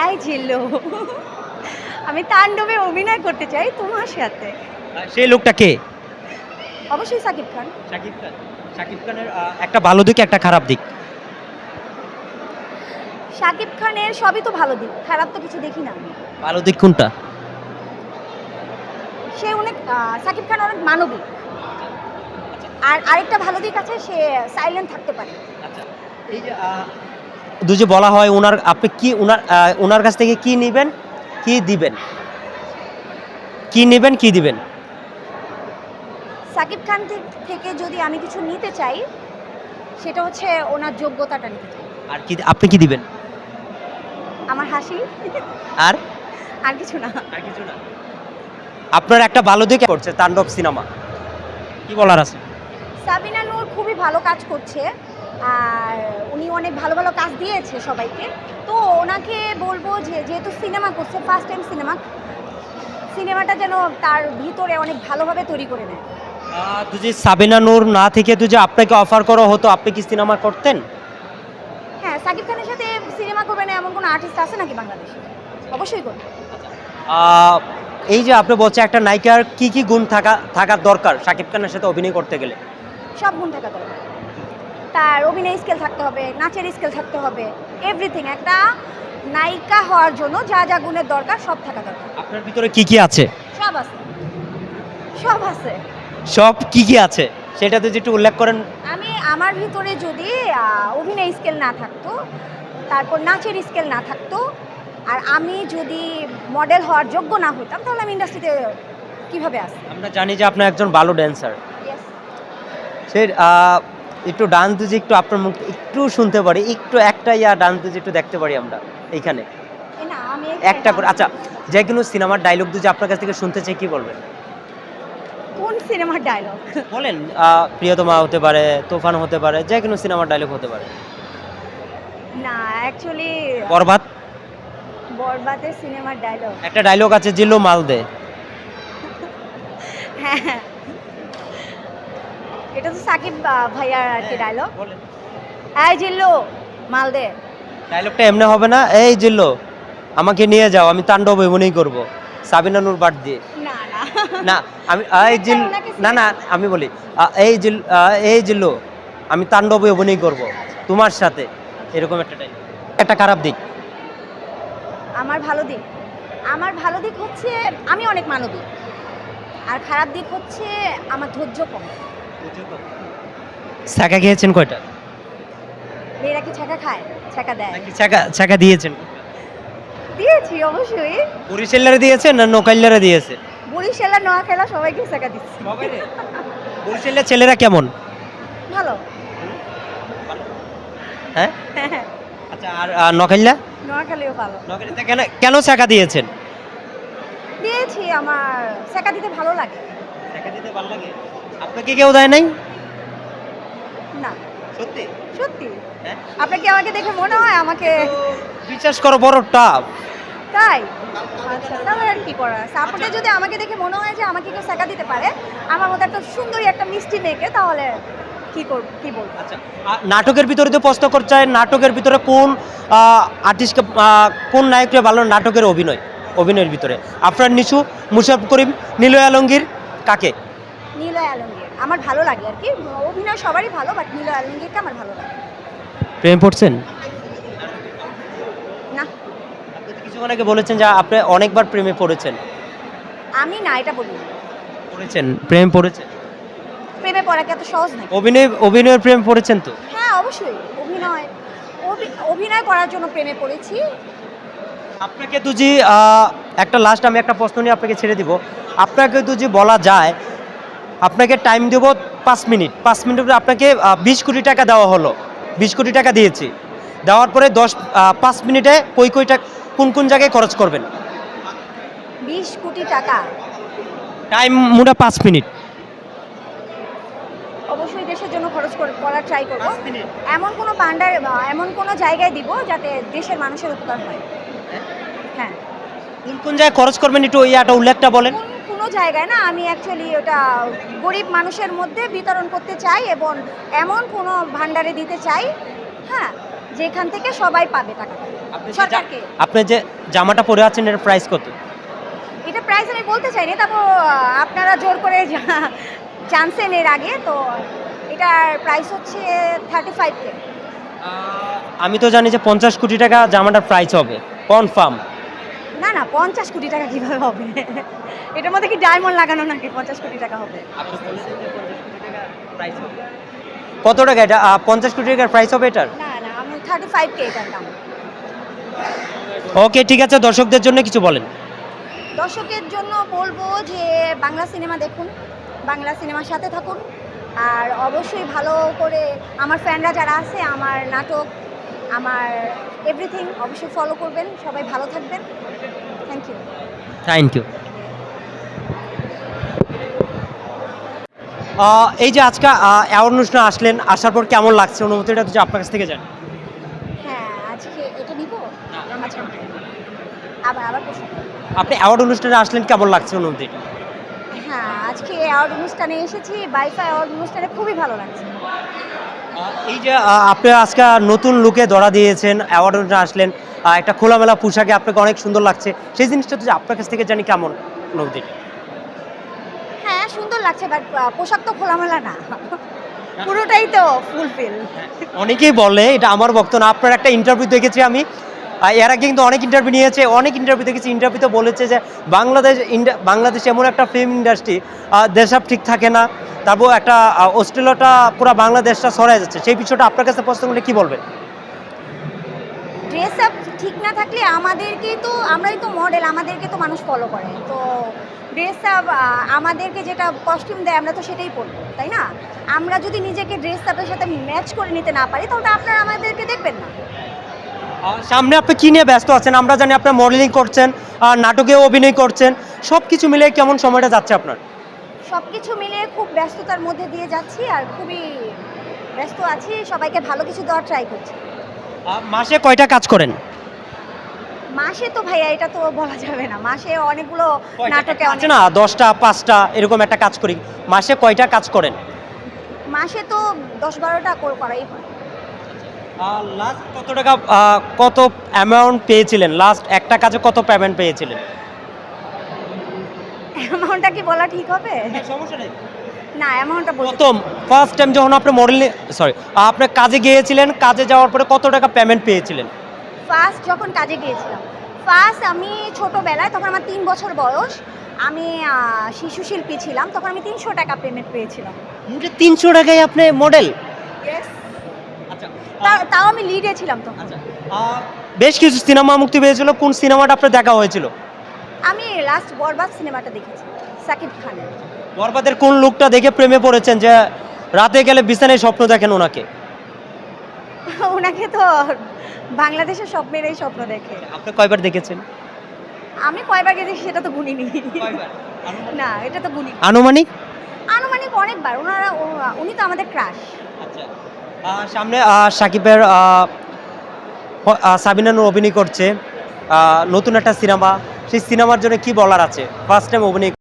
এই জিল্লু আমি তাণ্ডবে অভিনয় করতে চাই তোমার সাথে। সেই লোকটা কে? অবশ্যই সাকিব খান। শাকিব খান। শাকিব খানের একটা ভালো দিক একটা খারাপ দিক। সাকিব খানের সবই তো ভালো দিক, খারাপ তো কিছু দেখি না আমি। ভালো দিক কোনটা? সে অনেক সাকিব খান অনেক মানবিক। আর আরেকটা ভালো দিক আছে, সে সাইলেন্ট থাকতে পারে। আচ্ছা, এই যে বলা হয় ওনার আপনি কি ওনার কাছ থেকে কি নেবেন কি দিবেন? কি নেবেন কি দিবেন? সাকিব খান থেকে যদি আমি কিছু নিতে চাই, সেটা হচ্ছে ওনার যোগ্যতাটা নিতে চাই। আর কি আপনি কি দিবেন? আমার হাসি। আর আর কিছু না। আর কিছু না। আপনার একটা ভালো দিক করছে তাণ্ডব সিনেমা, কি বলার আছে? সাবিনা নূর খুবই ভালো কাজ করছে, আর উনি অনেক ভালো ভালো কাজ দিয়েছে সবাইকে। তো ওনাকে বলবো যে যেহেতু সিনেমা করছে, ফার্স্ট টাইম সিনেমাটা যেন তার ভিতরে অনেক ভালোভাবে তৈরি করে নেয়। যদি সাবিনা নূর না থেকে যদি আপনাকে অফার করা হতো, আপনি কি সিনেমা করতেন? হ্যাঁ, সাকিব খানের সাথে সিনেমা করবে না এমন কোনো আর্টিস্ট আছে নাকি বাংলাদেশে? অবশ্যই করবে। আহ, এই যে আপনি বলছেন একটা নায়িকার কি কি গুণ থাকার দরকার শাকিব খানের সাথে অভিনয় করতে গেলে? সব গুণ থাকা দরকার। তার অভিনয় স্কিল থাকতে হবে, নাচের স্কিল থাকতে হবে, এভরিথিং। একটা নায়িকা হওয়ার জন্য যা যা গুণের দরকার সব থাকা দরকার। আপনার ভিতরে কি কি আছে? সব আছে, সব আছে। সব কি কি আছে সেটা যদি একটু উল্লেখ করেন। আমার ভিতরে যদি অভিনয় স্কিল না থাকতো, তারপর নাচের স্কিল না থাকতো, আর আমি যদি মডেল হওয়ার যোগ্য না হতাম, তাহলে আমি ইন্ডাস্ট্রিতে কিভাবে আসি? আমরা জানি যে আপনি একজন ভালো ড্যান্সার। সে একটু ডান্স যদি একটু আপনার মুখ একটু শুনতে পারি, একটু একটা ডান্স যদি একটু দেখতে পারি আমরা এইখানে না, আমি একটা করে। আচ্ছা, যে কোনো সিনেমার ডায়লগ যদি আপনার কাছ থেকে শুনতে চাই, কি বলবেন? কোন সিনেমার ডায়লগ? বলেন, প্রিয়তমা হতে পারে, তুফান হতে পারে, যে কোনো সিনেমার ডায়লগ হতে পারে। না, অ্যাকচুয়ালি বরবাদ। বরবাদের সিনেমার ডায়লগ। একটা ডায়লগ আছে, জিল্লু মাল দে। হ্যাঁ, হ্যাঁ, এটা তো সাকিব ভাইয়ার আর কি ডায়লগ। বলেন। এই জিল্লু মাল দে। ডায়লগটা এমনি হবে না, এই জিল্লু আমাকে নিয়ে যাও, আমি তাণ্ডব এমনই করব সাবিনা নূর বাদ দিয়ে। না না না, আমি এই জিল না না আমি বলি, এই জিল্লু আমি তাণ্ডব অভিনয় করব তোমার সাথে, এরকম একটা টাইপ। একটা খারাপ দিক? আমার ভালো দিক হচ্ছে আমি অনেক মানবিক, আর খারাপ দিক হচ্ছে আমার ধৈর্য কম। ছাকা খেয়েছেন কয়টা? মেয়েরা কি ছাকা খায়? ছাকা দেয়। নাকি ছাকা দিয়েছেন? দিয়েছি অবশ্যই। বরিশালেরা দিয়েছেন না নোকাইলারা দিয়েছে? বরিশালা নোয়াখালা সবাইকে ছাকা দিচ্ছি। বরিশালের ছেলেরা কেমন? ভালো। হ্যাঁ, হ্যাঁ, হ্যাঁ, আচ্ছা। আর নোকাইলা? নোয়াখালীও ভালো। নোকাইলাতে কেন কেন ছাকা দিয়েছেন? দিয়েছি, আমার ছাকা দিতে ভালো লাগে। ছাকা দিতে ভালো লাগে। আপনাকে কেউ দেয় নাই? না, সত্যি? সত্যি। হ্যাঁ, আপনাকে আমাকে দেখে মনে হয় আমাকে? বিশ্বাস করো বড় টাফ। তাই? আচ্ছা, তাহলে আর কি করার আছে? আপনাদের যদি আমাকে দেখে মনে হয় যে আমাকে কেউ ছাকা দিতে পারে, আমার মতো একটা সুন্দরী একটা মিষ্টি মেয়েকে, তাহলে কি বলবো? আচ্ছা, নাটকের ভিতরে তো প্রশ্ন করতে চাই, নাটকের ভিতরে কোন আর্টিস্টকে, কোন নায়ককে ভালো নাটকের অভিনয়ের ভিতরে? আপনার নিশু, মুশারফ করিম, নিলয় আলমগীর, কাকে? নিলয় আলমগীর আমার ভালো লাগে আর কি। অভিনয় সবারই ভালো, বাট নিলয় আলমগীরকে আমার ভালো লাগে। প্রেম পড়ছেন? না, আপনি তো কিছুক্ষণ আগে বলেছেন যে আপনি অনেকবার প্রেমে পড়েছেন। আমি না, এটা বলি। পড়েছেন, প্রেম পড়েছেন? প্রেমে পড়া কি এত সহজ নাকি? অভিনয়ের প্রেম পড়েছেন তো? হ্যাঁ, অবশ্যই। অভিনয় করার জন্য প্রেমে পড়েছি। আপনাকে তো যে একটা লাস্ট আমি একটা প্রশ্ন নিয়ে আপনাকে ছেড়ে দিব। আপনাকে তো যে বলা যায়, আপনাকে টাইম দেব 5 মিনিট, 5 মিনিট আপনাকে 20 কোটি টাকা দেওয়া হলো, 20 কোটি টাকা দিয়েছি, দেওয়ার পরে 5 মিনিটে কোন জায়গায় খরচ করবেন? 20 কোটি টাকা টাইম মোটা 5 মিনিট। অবশ্যই দেশের জন্য খরচ করার ট্রাই করব। এমন কোনো ভান্ডার বা এমন কোনো জায়গায় দিব যাতে দেশের মানুষের উপকার হয়। হ্যাঁ, কোন জায়গায় খরচ করবেন একটু উল্লেখটা বলেন। কোনো জায়গায় না, আমি অ্যাকচুয়ালি ওটা গরিব মানুষের মধ্যে বিতরণ করতে চাই, এবং এমন কোনো ভান্ডারে দিতে চাই, হ্যাঁ, যেখান থেকে সবাই পাবে টাকাটা। সরকারকে। আপনি যে জামাটা পরে আছেন এর প্রাইস কত? এটা প্রাইস আমি বলতে চাইনি, তারপর আপনারা জোর করে জানছেন এর আগে, তো এটার প্রাইস হচ্ছে 35K। আমি তো জানি যে 50 কোটি টাকা জামাটার প্রাইস হবে কনফার্ম। না না, 50 কোটি টাকা কিভাবে হবে? এটার মধ্যে কি ডায়মন্ড লাগানো নাকি 50 কোটি টাকা হবে? কত টাকা এটা? 50 কোটি টাকার প্রাইস হবে এটার? না না, আমি 35K এটার দাম। ওকে, ঠিক আছে, দর্শকদের জন্য কিছু বলেন। দর্শকের জন্য বলবো যে বাংলা সিনেমা দেখুন, বাংলা সিনেমার সাথে থাকুন, আর অবশ্যই ভালো করে আমার ফ্যানরা যারা আছে, আমার নাটক, আমার এভরিথিং অবশ্যই ফলো করবেন। সবাই ভালো থাকবেন। Thank you. Thank you. এই যে আজকে অ্যাওয়ার্ড অনুষ্ঠানে আসলেন, আসার পর কেমন লাগছে অনুভূতিটা যদি আপনার কাছ থেকে জানি। হ্যাঁ, আজকে এটা নিব। আচ্ছা, আবার আবার প্রশ্ন করুন। আপনি অ্যাওয়ার্ড অনুষ্ঠানে আসলেন, কেমন লাগছে অনুভূতিটা? হ্যাঁ, আজকে অ্যাওয়ার্ড অনুষ্ঠানে এসেছি, বাইফা অ্যাওয়ার্ড অনুষ্ঠানে খুবই ভালো লাগছে। এই যে আপনি আজকে নতুন লুকে ধরা দিয়েছেন, অ্যাওয়ার্ড অনুষ্ঠানে আসলেন, একটা খোলামেলা পোশাকে আপনাকে অনেক সুন্দর লাগছে, সেই জিনিসটা যদি আপনার কাছ থেকে জানি কেমন অনুভূতিটা? হ্যাঁ, সুন্দর লাগছে, বাট পোশাক তো খোলামেলা না, পুরোটাই তো ফুলফিল। অনেকেই বলে, এটা আমার বক্তব্য না, আপনার একটা ইন্টারভিউ দেখেছি আমি, এর আগে কিন্তু অনেক ইন্টারভিউ নিয়েছে, অনেক ইন্টারভিউ দেখেছি, ইন্টারভিউতে বলেছে যে বাংলাদেশ এমন একটা ফিল্ম ইন্ডাস্ট্রি, দেশাব ঠিক থাকে না, তারপর একটা অশ্লীলতা পুরো বাংলাদেশটা ছড়ায় যাচ্ছে, সেই বিষয়টা আপনার কাছে প্রশ্ন করলে কি বলবেন? ড্রেস আপ ঠিক না থাকলে আমরাই তো মডেল, আমাদেরকে তো মানুষ ফলো করে, তো ড্রেস আপ আমাদেরকে যেটা কস্টিউম দেয় আমরা তো সেটাই পরবো, তাই না? আমরা যদি নিজেকে ড্রেস আপের সাথে ম্যাচ করে নিতে না পারি, তাহলে আপনারা আমাদেরকে দেখবেন না। সামনে আপনি কি নিয়ে ব্যস্ত আছেন? আমরা জানি আপনার মডেলিং করছেন, নাটকেও অভিনয় করছেন, সব কিছু মিলে কেমন সময়টা যাচ্ছে আপনার? সব কিছু মিলিয়ে খুব ব্যস্ততার মধ্যে দিয়ে যাচ্ছি, আর খুবই ব্যস্ত আছি, সবাইকে ভালো কিছু দেওয়ার ট্রাই করছি। মাসে কয়টা কাজ করেন? মাসে তো ভাইয়া এটা তো বলা যাবে না, মাসে অনেকগুলো নাটকে আছে না, 10টা 5টা এরকম একটা কাজ করি, মাসে কয়টা কাজ করেন? মাসে তো 10-12টা করাই হয়। লাস্ট কত টাকা, কত অ্যামাউন্ট পেয়েছিলেন? লাস্ট একটা কাজে কত পেমেন্ট পেয়েছিলেন? অ্যামাউন্টটা কি বলা ঠিক হবে? সমস্যা নেই। না, অ্যামাউন্টটা বলতে প্রথম ফার্স্ট টাইম যখন আপনি আপনি কাজে গিয়েছিলেন, কাজে যাওয়ার পরে কত টাকা পেমেন্ট পেয়েছিলেন? ফার্স্ট যখন কাজে গিয়েছিলাম, ফার্স্ট আমি ছোটোবেলায়, তখন আমার 3 বছর বয়স, আমি শিশু শিল্পী ছিলাম, তখন আমি 300 টাকা পেমেন্ট পেয়েছিলাম। 300 টাকায় আপনি মডেল? আচ্ছা, তাও আমি লিডে ছিলাম তখন। আচ্ছা, বেশ কিছু সিনেমা মুক্তি পেয়েছিল, কোন সিনেমাটা আপনার দেখা হয়েছিল? আমি লাস্ট বরবাদ সিনেমাটা দেখেছি, সাকিব খানের। বরবাদের কোন লুকটা দেখে প্রেমে পড়েছেন যে রাতে গেলে বিছানায় স্বপ্ন দেখেন ওনাকে? ওনাকে তো বাংলাদেশের সব মেয়েরাই স্বপ্ন দেখে। আপনি কয়বার দেখেছেন? আমি কয়বার গেছি সেটা তো গুনিনি। না, এটা তো গুনি। আনুমানিক? আনুমানিক অনেকবার। উনি তো আমাদের ক্রাশ। আচ্ছা, সামনে সাকিবের সাবিনা নূর অভিনয় করছে নতুন একটা সিনেমা, সেই সিনেমার জন্য কি বলার আছে? ফার্স্ট টাইম অভিনয়